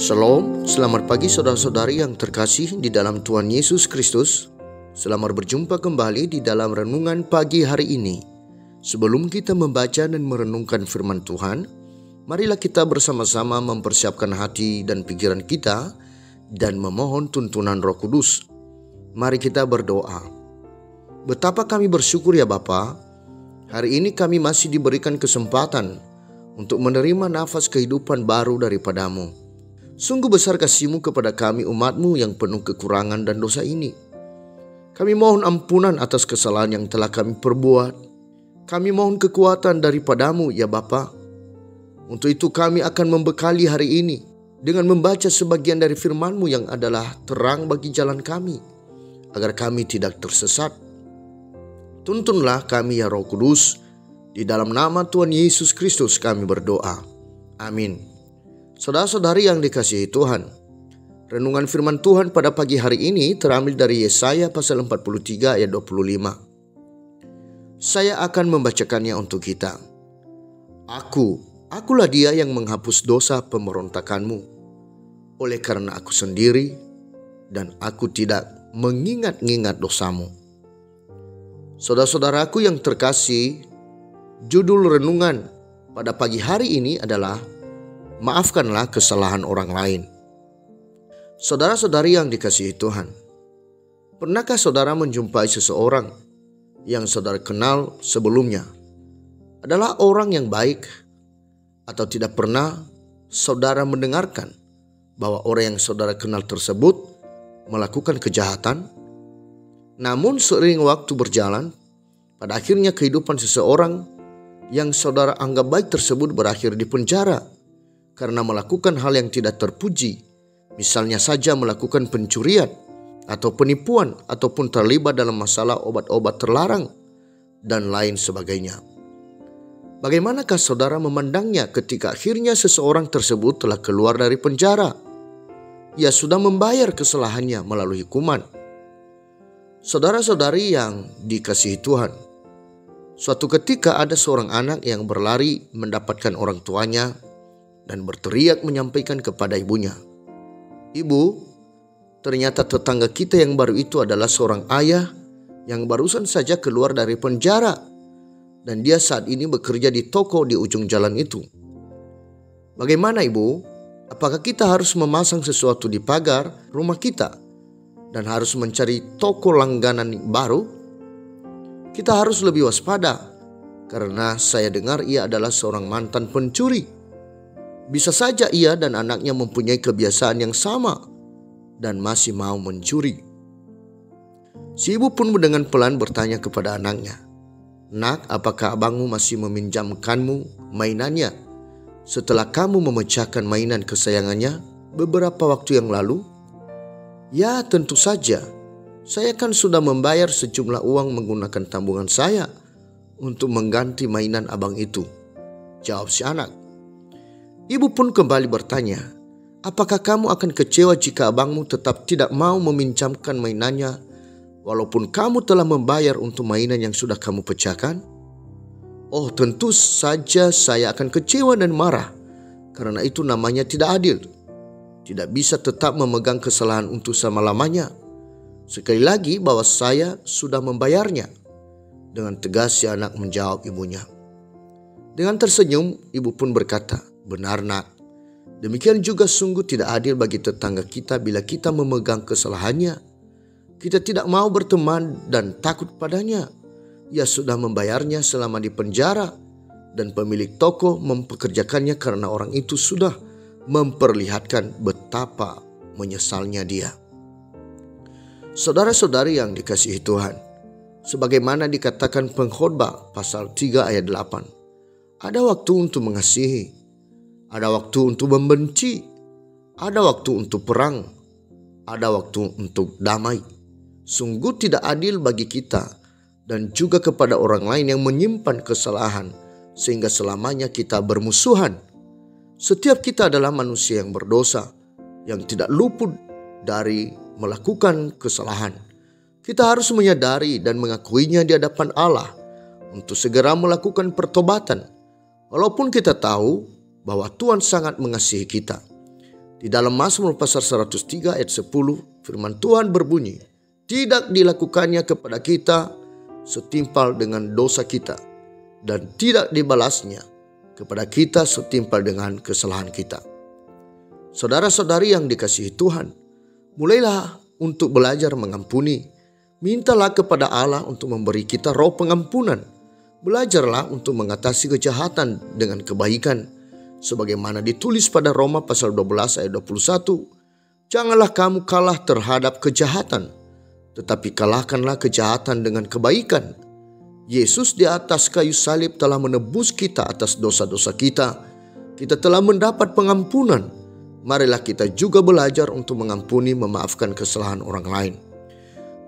Shalom, selamat pagi saudara-saudari yang terkasih di dalam Tuhan Yesus Kristus. Selamat berjumpa kembali di dalam renungan pagi hari ini. Sebelum kita membaca dan merenungkan firman Tuhan, marilah kita bersama-sama mempersiapkan hati dan pikiran kita dan memohon tuntunan Roh Kudus. Mari kita berdoa. Betapa kami bersyukur ya Bapa, hari ini kami masih diberikan kesempatan untuk menerima nafas kehidupan baru daripada-Mu. Sungguh besar kasih-Mu kepada kami umat-Mu yang penuh kekurangan dan dosa ini. Kami mohon ampunan atas kesalahan yang telah kami perbuat. Kami mohon kekuatan daripada-Mu ya Bapa. Untuk itu kami akan membekali hari ini dengan membaca sebagian dari firman-Mu yang adalah terang bagi jalan kami, agar kami tidak tersesat. Tuntunlah kami ya Roh Kudus, di dalam nama Tuhan Yesus Kristus kami berdoa. Amin. Saudara-saudari yang dikasihi Tuhan, renungan firman Tuhan pada pagi hari ini terambil dari Yesaya pasal 43 ayat 25. Saya akan membacakannya untuk kita. Akulah dia yang menghapus dosa pemberontakanmu, oleh karena aku sendiri dan aku tidak mengingat-ingat dosamu. Saudara-saudaraku yang terkasih, judul renungan pada pagi hari ini adalah maafkanlah kesalahan orang lain. Saudara-saudari yang dikasihi Tuhan, pernahkah saudara menjumpai seseorang yang saudara kenal sebelumnya adalah orang yang baik, atau tidak pernah saudara mendengarkan bahwa orang yang saudara kenal tersebut melakukan kejahatan? Namun seiring waktu berjalan, pada akhirnya kehidupan seseorang yang saudara anggap baik tersebut berakhir di penjara karena melakukan hal yang tidak terpuji, misalnya saja melakukan pencurian atau penipuan ataupun terlibat dalam masalah obat-obat terlarang dan lain sebagainya. Bagaimanakah saudara memandangnya ketika akhirnya seseorang tersebut telah keluar dari penjara? Ia sudah membayar kesalahannya melalui hukuman. Saudara-saudari yang dikasihi Tuhan, suatu ketika ada seorang anak yang berlari mendapatkan orang tuanya dan berteriak menyampaikan kepada ibunya, "Ibu, ternyata tetangga kita yang baru itu adalah seorang ayah yang barusan saja keluar dari penjara dan dia saat ini bekerja di toko di ujung jalan itu. Bagaimana ibu? Apakah kita harus memasang sesuatu di pagar rumah kita dan harus mencari toko langganan baru? Kita harus lebih waspada karena saya dengar ia adalah seorang mantan pencuri. Bisa saja ia dan anaknya mempunyai kebiasaan yang sama dan masih mau mencuri." Si ibu pun dengan pelan bertanya kepada anaknya, "Nak, apakah abangmu masih meminjamkanmu mainannya setelah kamu memecahkan mainan kesayangannya beberapa waktu yang lalu?" "Ya, tentu saja. Saya kan sudah membayar sejumlah uang menggunakan tabungan saya untuk mengganti mainan abang itu," jawab si anak. Ibu pun kembali bertanya, "Apakah kamu akan kecewa jika abangmu tetap tidak mau meminjamkan mainannya walaupun kamu telah membayar untuk mainan yang sudah kamu pecahkan?" "Oh, tentu saja saya akan kecewa dan marah, karena itu namanya tidak adil. Tidak bisa tetap memegang kesalahan untuk selama-lamanya. Sekali lagi bahwa saya sudah membayarnya," dengan tegas si anak menjawab ibunya. Dengan tersenyum, ibu pun berkata, "Benar nak, demikian juga sungguh tidak adil bagi tetangga kita bila kita memegang kesalahannya. Kita tidak mau berteman dan takut padanya. Ia sudah membayarnya selama di penjara dan pemilik toko mempekerjakannya karena orang itu sudah memperlihatkan betapa menyesalnya dia." Saudara-saudari yang dikasihi Tuhan, sebagaimana dikatakan Pengkhotbah pasal 3 ayat 8, ada waktu untuk mengasihi, ada waktu untuk membenci, ada waktu untuk perang, ada waktu untuk damai. Sungguh tidak adil bagi kita dan juga kepada orang lain yang menyimpan kesalahan sehingga selamanya kita bermusuhan. Setiap kita adalah manusia yang berdosa, yang tidak luput dari melakukan kesalahan. Kita harus menyadari dan mengakuinya di hadapan Allah untuk segera melakukan pertobatan. Walaupun kita tahu bahwa Tuhan sangat mengasihi kita, Di dalam Mazmur pasal 103 ayat 10, firman Tuhan berbunyi, tidak dilakukannya kepada kita setimpal dengan dosa kita, dan tidak dibalasnya kepada kita setimpal dengan kesalahan kita. Saudara-saudari yang dikasihi Tuhan, mulailah untuk belajar mengampuni. Mintalah kepada Allah untuk memberi kita roh pengampunan. Belajarlah untuk mengatasi kejahatan dengan kebaikan. Sebagaimana ditulis pada Roma pasal 12 ayat 21. Janganlah kamu kalah terhadap kejahatan, tetapi kalahkanlah kejahatan dengan kebaikan. Yesus di atas kayu salib telah menebus kita atas dosa-dosa kita. Kita telah mendapat pengampunan. Marilah kita juga belajar untuk mengampuni, memaafkan kesalahan orang lain.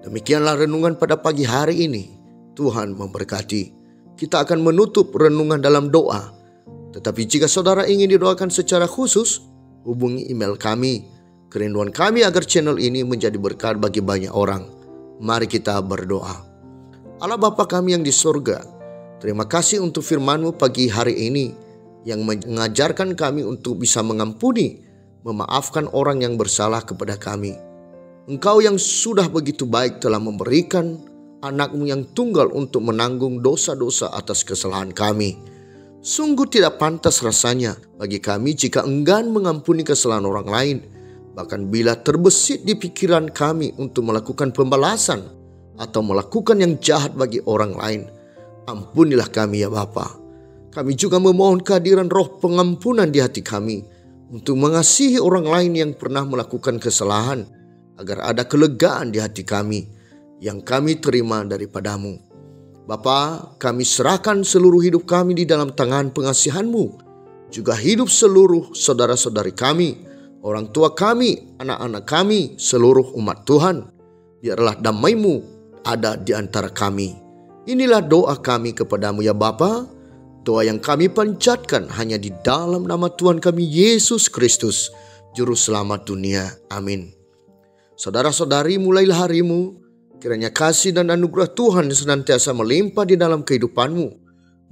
Demikianlah renungan pada pagi hari ini. Tuhan memberkati. Kita akan menutup renungan dalam doa. Tetapi jika saudara ingin didoakan secara khusus, hubungi email kami. Kerinduan kami agar channel ini menjadi berkat bagi banyak orang. Mari kita berdoa. Allah Bapa kami yang di surga, terima kasih untuk firman-Mu pagi hari ini yang mengajarkan kami untuk bisa mengampuni, memaafkan orang yang bersalah kepada kami. Engkau yang sudah begitu baik telah memberikan anak-Mu yang tunggal untuk menanggung dosa-dosa atas kesalahan kami. Sungguh tidak pantas rasanya bagi kami jika enggan mengampuni kesalahan orang lain. Bahkan bila terbesit di pikiran kami untuk melakukan pembalasan atau melakukan yang jahat bagi orang lain. Ampunilah kami ya Bapa. Kami juga memohon kehadiran roh pengampunan di hati kami untuk mengasihi orang lain yang pernah melakukan kesalahan, agar ada kelegaan di hati kami yang kami terima daripada-Mu. Bapa, kami serahkan seluruh hidup kami di dalam tangan pengasihan-Mu, juga hidup seluruh saudara-saudari kami, orang tua kami, anak-anak kami, seluruh umat Tuhan. Biarlah damai-Mu ada di antara kami. Inilah doa kami kepada-Mu ya Bapa, doa yang kami panjatkan hanya di dalam nama Tuhan kami Yesus Kristus, Juru Selamat dunia. Amin. Saudara-saudari, mulailah harimu. Kiranya kasih dan anugerah Tuhan senantiasa melimpah di dalam kehidupanmu.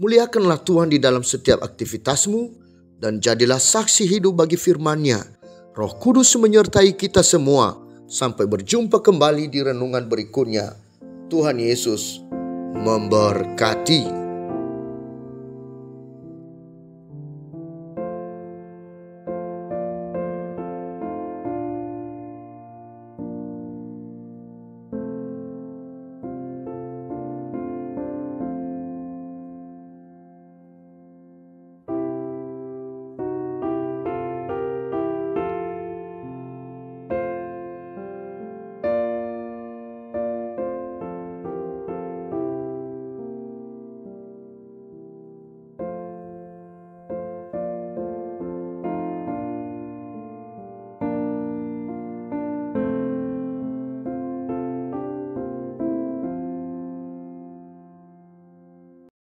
Muliakanlah Tuhan di dalam setiap aktivitasmu, dan jadilah saksi hidup bagi firman-Nya. Roh Kudus menyertai kita semua. Sampai berjumpa kembali di renungan berikutnya. Tuhan Yesus memberkati.